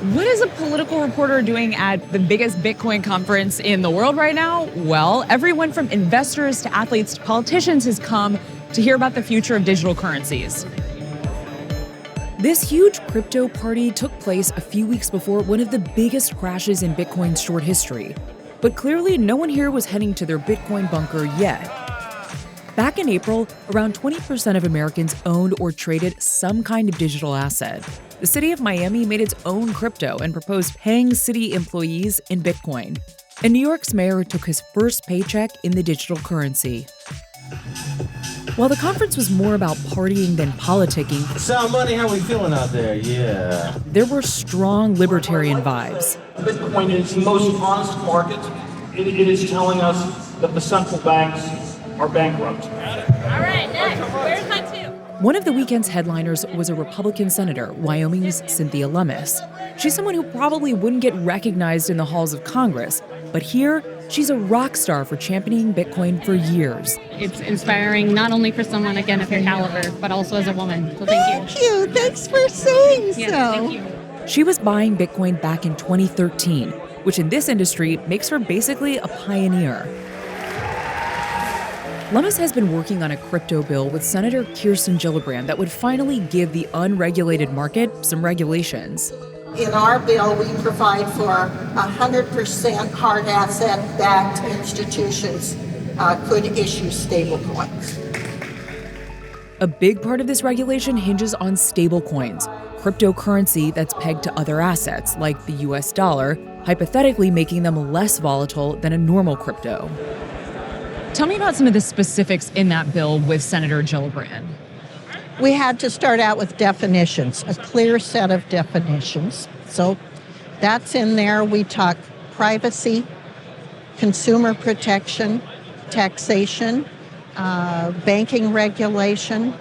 What is a political reporter doing at the biggest Bitcoin conference in the world right now? Well, everyone from investors to athletes to politicians has come to hear about the future of digital currencies. This huge crypto party took place a few weeks before one of the biggest crashes in Bitcoin's short history. But clearly, no one here was heading to their Bitcoin bunker yet. Back in April, around 20% of Americans owned or traded some kind of digital asset. The city of Miami made its own crypto and proposed paying city employees in Bitcoin. And New York's mayor took his first paycheck in the digital currency. While the conference was more about partying than politicking, Sound money, how we feeling out there? Yeah. there were strong libertarian vibes. Bitcoin is the most honest market. It is telling us that the central banks are bankrupt. All right, next. Where's my two? One of the weekend's headliners was a Republican senator, Wyoming's Cynthia Lummis. She's someone who probably wouldn't get recognized in the halls of Congress, but here, she's a rock star for championing Bitcoin for years. It's inspiring not only for someone, again, of your caliber, but also as a woman. So thank you. Thanks for saying Yes, so. thank you. She was buying Bitcoin back in 2013, which in this industry makes her basically a pioneer. Lummis has been working on a crypto bill with Senator Kirsten Gillibrand that would finally give the unregulated market some regulations. In our bill, we provide for 100% hard asset-backed institutions could issue stablecoins. A big part of this regulation hinges on stablecoins, cryptocurrency that's pegged to other assets like the US dollar, hypothetically making them less volatile than a normal crypto. Tell me about some of the specifics in that bill with Senator Gillibrand. We had to start out with definitions, a clear set of definitions. So that's in there. We talk privacy, consumer protection, taxation, banking regulation,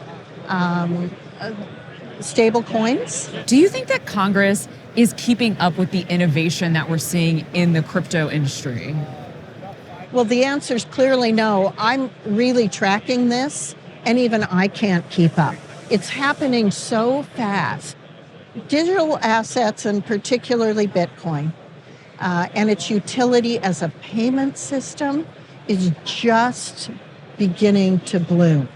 stable coins. Do you think that Congress is keeping up with the innovation that we're seeing in the crypto industry? Well, the answer is clearly no. I'm really tracking this, and even I can't keep up. It's happening so fast. Digital assets, and particularly Bitcoin, and its utility as a payment system is just beginning to bloom.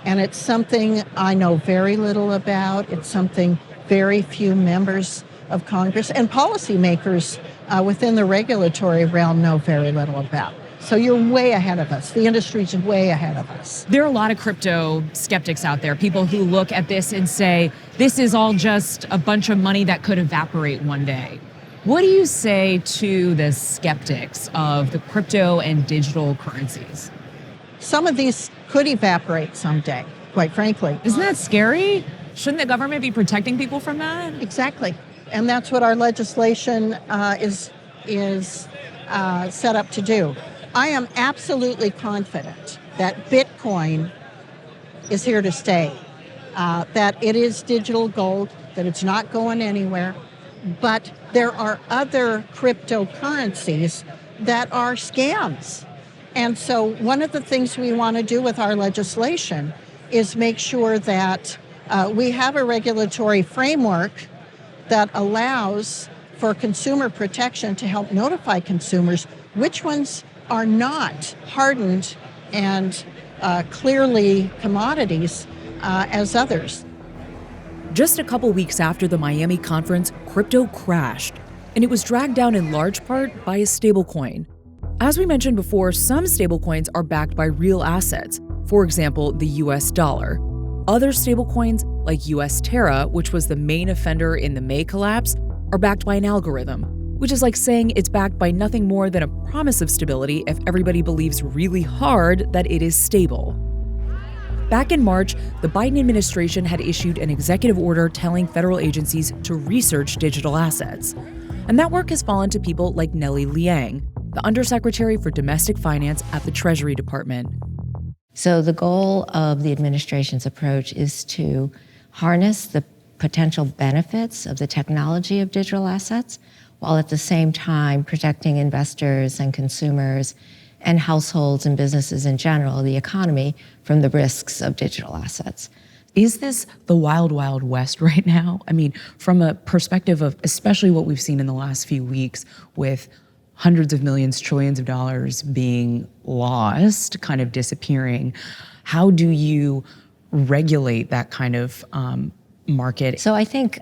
And it's something I know very little about. It's something very few members of Congress and policymakers within the regulatory realm know very little about. So you're way ahead of us. The industry's way ahead of us. There are a lot of crypto skeptics out there, people who look at this and say, this is all just a bunch of money that could evaporate one day. What do you say to the skeptics of the crypto and digital currencies? Some of these could evaporate someday, quite frankly. Isn't that scary? Shouldn't the government be protecting people from that? Exactly. And that's what our legislation is set up to do. I am absolutely confident that Bitcoin is here to stay, that it is digital gold, that it's not going anywhere. But there are other cryptocurrencies that are scams. And so one of the things we want to do with our legislation is make sure that we have a regulatory framework that allows for consumer protection to help notify consumers which ones are not hardened and clearly commodities as others. Just a couple weeks after the Miami conference, crypto crashed, and it was dragged down in large part by a stablecoin. As we mentioned before, some stablecoins are backed by real assets, for example, the US dollar. Other stablecoins, like US Terra, which was the main offender in the May collapse, are backed by an algorithm, which is like saying it's backed by nothing more than a promise of stability if everybody believes really hard that it is stable. Back in March, the Biden administration had issued an executive order telling federal agencies to research digital assets. And that work has fallen to people like Nellie Liang, the Undersecretary for Domestic Finance at the Treasury Department. So the goal of the administration's approach is to harness the potential benefits of the technology of digital assets, while at the same time protecting investors and consumers and households and businesses in general, the economy, from the risks of digital assets. Is this the wild, wild west right now? I mean, from a perspective of especially what we've seen in the last few weeks with hundreds of millions, trillions of dollars being lost, kind of disappearing, how do you regulate that kind of market? So I think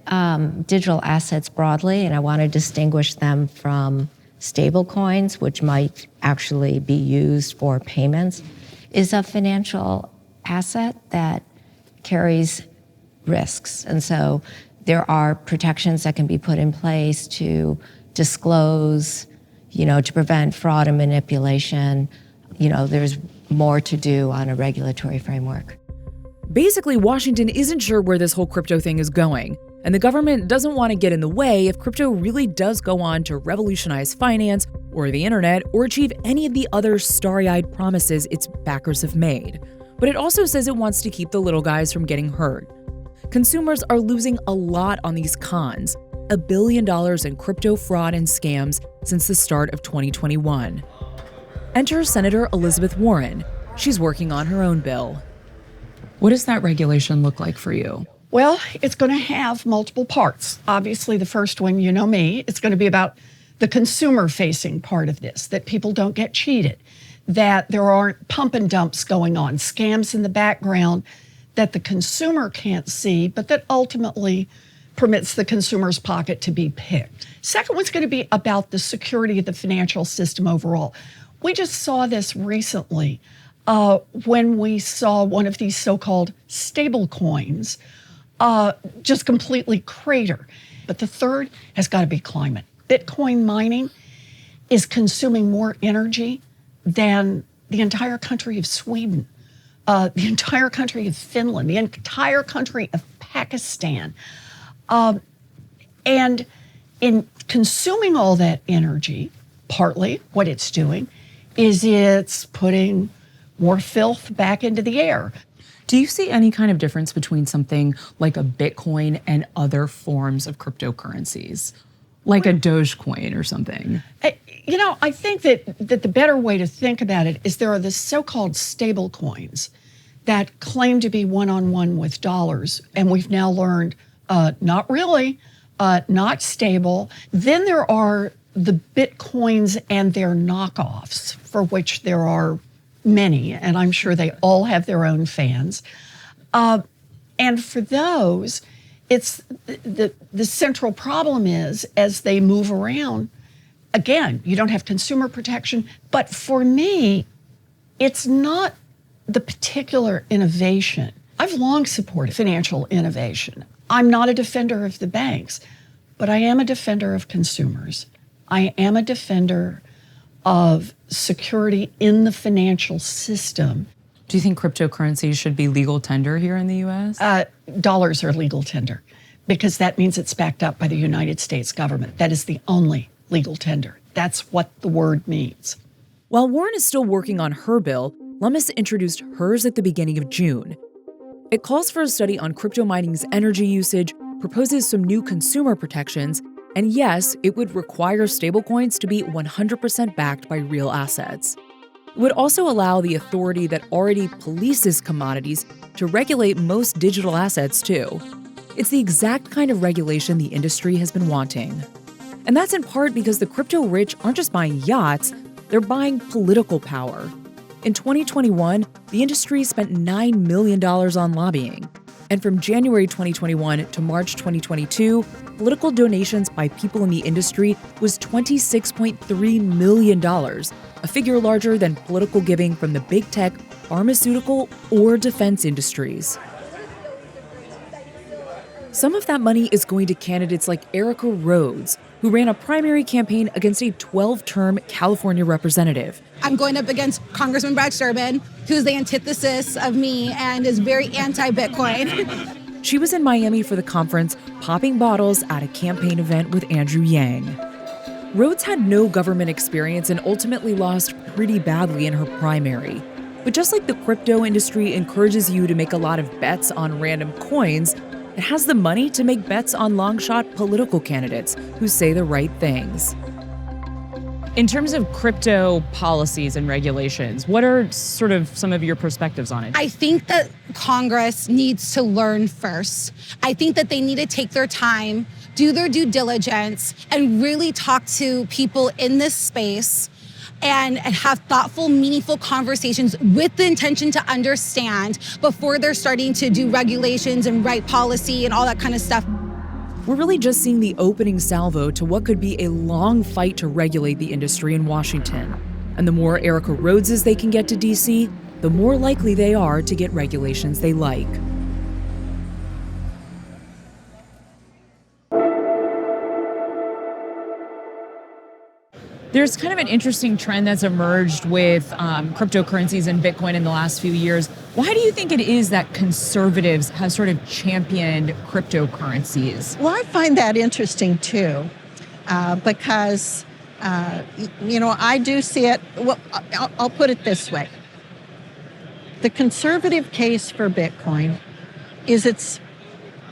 digital assets broadly, and I want to distinguish them from stable coins, which might actually be used for payments, is a financial asset that carries risks. And so there are protections that can be put in place to disclose, to prevent fraud and manipulation. There's more to do on a regulatory framework. Basically, Washington isn't sure where this whole crypto thing is going, and the government doesn't want to get in the way if crypto really does go on to revolutionize finance or the internet or achieve any of the other starry-eyed promises its backers have made. But it also says it wants to keep the little guys from getting hurt. Consumers are losing a lot on these cons, $1 billion in crypto fraud and scams since the start of 2021. Enter Senator Elizabeth Warren. She's working on her own bill. What does that regulation look like for you? Well, it's going to have multiple parts. Obviously, the first one, you know me, it's going to be about the consumer-facing part of this, that people don't get cheated, that there aren't pump and dumps going on, scams in the background that the consumer can't see, but that ultimately permits the consumer's pocket to be picked. Second one's going to be about the security of the financial system overall. We just saw this recently when we saw one of these so-called stable coins just completely crater. But the third has got to be climate. Bitcoin mining is consuming more energy than the entire country of Sweden, the entire country of Finland, the entire country of Pakistan. And in consuming all that energy, partly what it's doing is it's putting more filth back into the air. Do you see any kind of difference between something like a Bitcoin and other forms of cryptocurrencies, like a Dogecoin or something? I think that the better way to think about it is there are the so-called stable coins that claim to be one-on-one with dollars, and we've now learned not really, not stable. Then there are the Bitcoins and their knockoffs, for which there are many, and I'm sure they all have their own fans. And for those, it's the central problem is as they move around, again, you don't have consumer protection. But for me, it's not the particular innovation. I've long supported financial innovation. I'm not a defender of the banks, but I am a defender of consumers. I am a defender of security in the financial system. Do you think cryptocurrencies should be legal tender here in the U.S.? Dollars are legal tender because that means it's backed up by the United States government. That is the only legal tender. That's what the word means. While Warren is still working on her bill, Lummis introduced hers at the beginning of June. It calls for a study on crypto mining's energy usage, proposes some new consumer protections, and yes, it would require stablecoins to be 100% backed by real assets. It would also allow the authority that already polices commodities to regulate most digital assets too. It's the exact kind of regulation the industry has been wanting. And that's in part because the crypto rich aren't just buying yachts, they're buying political power. In 2021, the industry spent $9 million on lobbying. And from January 2021 to March 2022, political donations by people in the industry was $26.3 million, a figure larger than political giving from the big tech, pharmaceutical, or defense industries. Some of that money is going to candidates like Erica Rhodes, who ran a primary campaign against a 12-term California representative. I'm going up against Congressman Brad Sturban, who's the antithesis of me and is very anti-Bitcoin. She was in Miami for the conference, popping bottles at a campaign event with Andrew Yang. Rhodes had no government experience and ultimately lost pretty badly in her primary. But just like the crypto industry encourages you to make a lot of bets on random coins, it has the money to make bets on long-shot political candidates who say the right things. In terms of crypto policies and regulations, what are sort of some of your perspectives on it? I think that Congress needs to learn first. I think that they need to take their time, do their due diligence, and really talk to people in this space and have thoughtful, meaningful conversations with the intention to understand before they're starting to do regulations and write policy and all that kind of stuff. We're really just seeing the opening salvo to what could be a long fight to regulate the industry in Washington. And the more Erica Rhodeses they can get to DC, the more likely they are to get regulations they like. There's kind of an interesting trend that's emerged with cryptocurrencies and Bitcoin in the last few years. Why do you think it is that conservatives have sort of championed cryptocurrencies? Well, I find that interesting too, because, I do see it. Well, I'll put it this way. The conservative case for Bitcoin is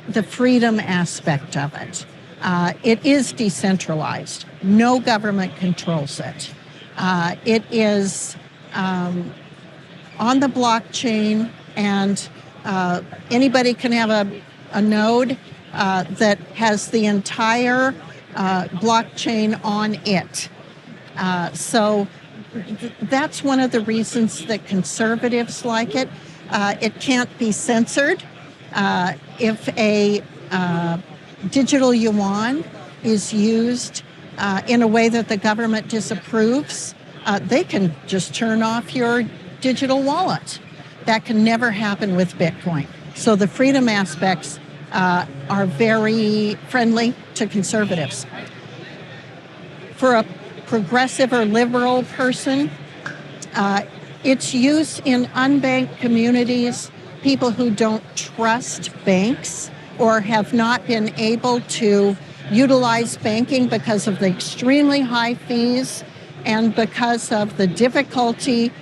the freedom aspect of it. It is decentralized. No government controls it. It is on the blockchain, and anybody can have a node that has the entire blockchain on it. So that's one of the reasons that conservatives like it. It can't be censored. If a digital yuan is used in a way that the government disapproves, they can just turn off your digital wallet. That can never happen with Bitcoin. So the freedom aspects are very friendly to conservatives. For a progressive or liberal person, its use in unbanked communities, people who don't trust banks or have not been able to utilize banking because of the extremely high fees and because of the difficulty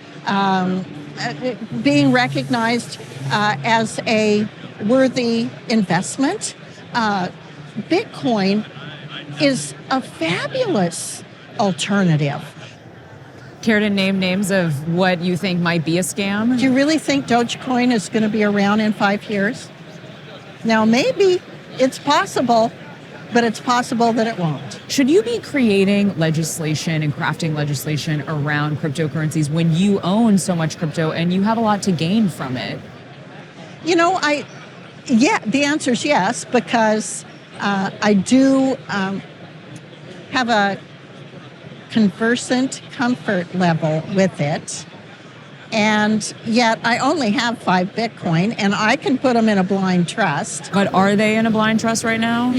being recognized as a worthy investment. Bitcoin is a fabulous alternative. Care to name names of what you think might be a scam? Do you really think Dogecoin is going to be around in 5 years? Now, maybe it's possible, but it's possible that it won't. Should you be creating legislation and crafting legislation around cryptocurrencies when you own so much crypto and you have a lot to gain from it? The answer is yes, because I do have a conversant comfort level with it. And yet I only have 5 Bitcoin, and I can put them in a blind trust. But are they in a blind trust right now?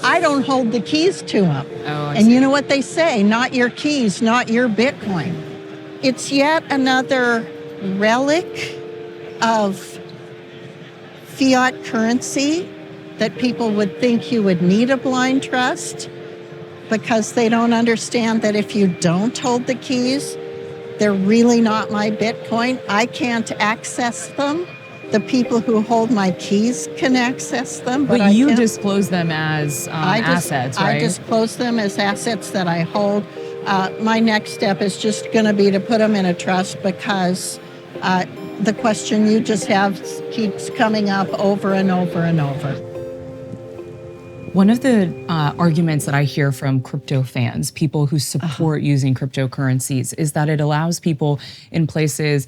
I don't hold the keys to them. And you know what they say? Not your keys, not your Bitcoin. It's yet another relic of fiat currency that people would think you would need a blind trust, because they don't understand that if you don't hold the keys, they're really not my Bitcoin. I can't access them. The people who hold my keys can access them. But you disclose them as assets, right? I disclose them as assets that I hold. My next step is just going to be to put them in a trust, because the question you just have keeps coming up over and over and over. One of the arguments that I hear from crypto fans, people who support using cryptocurrencies, is that it allows people in places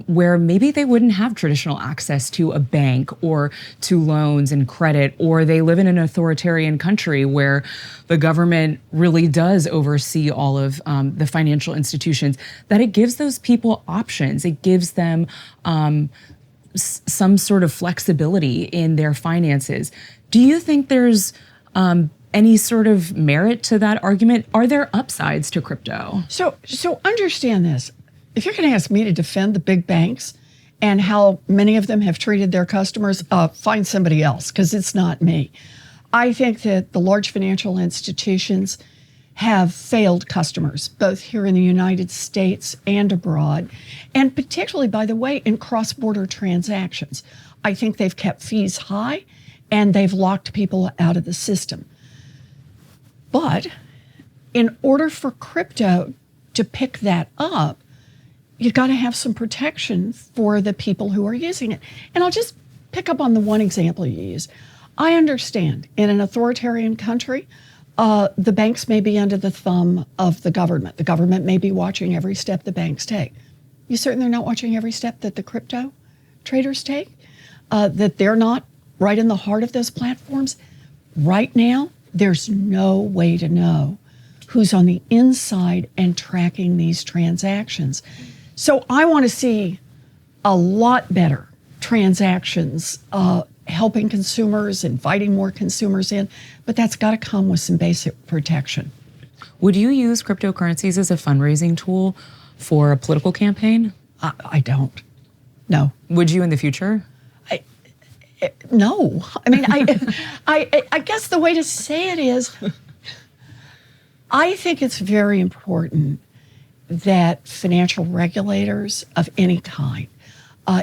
where maybe they wouldn't have traditional access to a bank or to loans and credit, or they live in an authoritarian country where the government really does oversee all of the financial institutions, that it gives those people options. It gives them some sort of flexibility in their finances. Do you think there's any sort of merit to that argument? Are there upsides to crypto? So understand this. If you're going to ask me to defend the big banks and how many of them have treated their customers, find somebody else, because it's not me. I think that the large financial institutions have failed customers, both here in the United States and abroad, and particularly, by the way, in cross-border transactions. I think they've kept fees high, and they've locked people out of the system. But in order for crypto to pick that up, you've got to have some protection for the people who are using it. And I'll just pick up on the one example you use. I understand in an authoritarian country, the banks may be under the thumb of the government. The government may be watching every step the banks take. You certain they're not watching every step that the crypto traders take? That they're not right in the heart of those platforms? Right now, there's no way to know who's on the inside and tracking these transactions. So I want to see a lot better transactions, helping consumers, inviting more consumers in, but that's got to come with some basic protection. Would you use cryptocurrencies as a fundraising tool for a political campaign? I don't. No. Would you in the future? No. I mean, I guess the way to say it is, I think it's very important that financial regulators of any kind,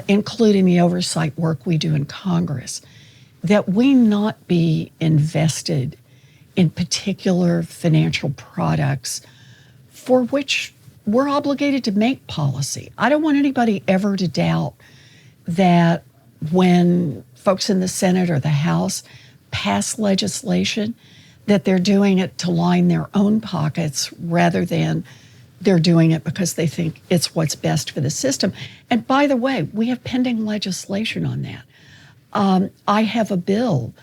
including the oversight work we do in Congress, that we not be invested in particular financial products for which we're obligated to make policy. I don't want anybody ever to doubt that when folks in the Senate or the House pass legislation, that they're doing it to line their own pockets rather than they're doing it because they think it's what's best for the system. And by the way, we have pending legislation on that. I have a bill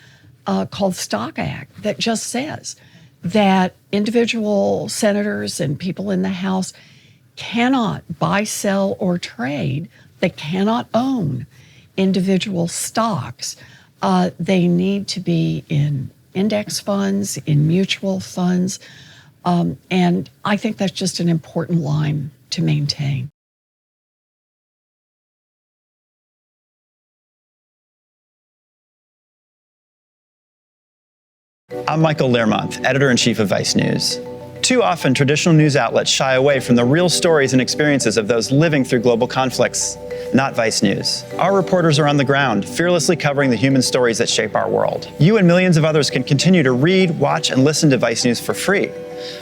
called Stock Act that just says that individual senators and people in the House cannot buy, sell, or trade. They cannot own individual stocks. They need to be in index funds, in mutual funds, and I think that's just an important line to maintain. I'm Michael Learmonth, editor-in-chief of Vice News. Too often, traditional news outlets shy away from the real stories and experiences of those living through global conflicts. Not Vice News. Our reporters are on the ground, fearlessly covering the human stories that shape our world. You and millions of others can continue to read, watch, and listen to Vice News for free.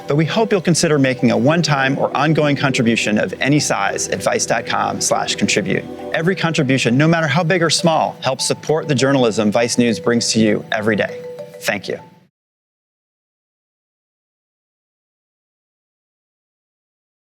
But we hope you'll consider making a one-time or ongoing contribution of any size at vice.com/contribute. Every contribution, no matter how big or small, helps support the journalism Vice News brings to you every day. Thank you.